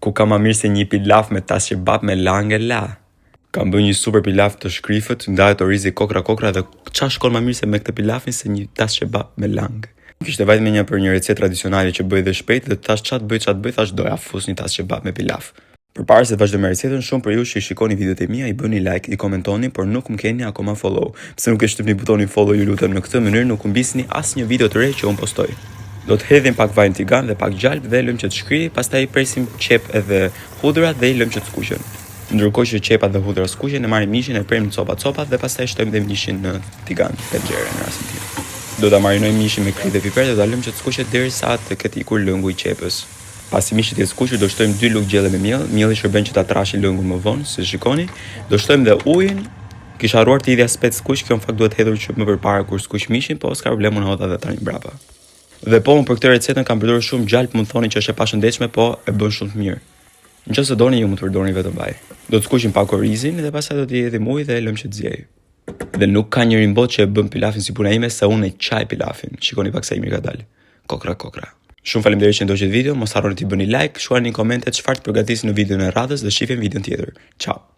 ku ka ma mirë se një pilaf me tas kebab me langë la. Kam bërë një super pilaf të shkrifët, ndahet orizi kokra dhe qa shkon ma mirë se me këtë pilafin se një tas kebab me langë. Kishte vajt me një për një recet tradicionale që bëj dhe shpejt dhe tash qatë bëj, thash doja fus një tas kebab me pilaf. Përpara se të vazhdoj me recetën, shumë për ju që i shikoni videot e mia, i bëni like, i komentoni, por nuk më keni akoma follow. Pse nuk e shtypni butonin follow, ju lutem, në këtë mënyrë nuk humbisni asnjë video të re që unë postoj. Do të hedhim pak vaj në tigan dhe pak gjalp dhe lëm që të shkrijë, pastaj presim qep edhe hudrat dhe i lëm që të skuqen. Ndërkohë që qepat dhe hudrat skuqen, e marrim mishin, e prem copat dhe pastaj shtojmë dhe mishin në tigan, tenxhere në rastin tim. Do ta marinojmë mishin me kri dhe piper dhe do ta lëm që të skuqet derisa të ketë ikur lëngu i qepës. Pasi mishi të skuqur, do shtojmë 2 lugë gjelle me miell. Mielli shërben që ta trashi lëngun më vonë, si shikoni. Do shtojmë dhe ujin. Kisha harruar të hidhja spec skuq, kjo në fakt duhet hedhur që më përpara kur skuq mishin, po s'ka problem, unë hodha dhe tani mbrapa. Dhe po unë për këtë recetën kam përdorur shumë gjalp, mund thoni që është e pashëndetshme, po e bën shumë të mirë. Nëse doni ju mund të përdorni vetëm vaj. Do të skuqim pak orizin dhe pastaj do t'i hedhim ujë dhe lëm që të ziejë. Dhe nuk ka njëri në botë që e bën pilafin si puna ime se unë e qaj pilafin. Shikoni pak sa i mirë ka dalë. Kokra. Shumë faleminderit që ndoqët video, mos harroni të bëni like, shuani në komente çfarë të përgatisni në videon e radhës dhe shihemi videon tjetër. Ciao.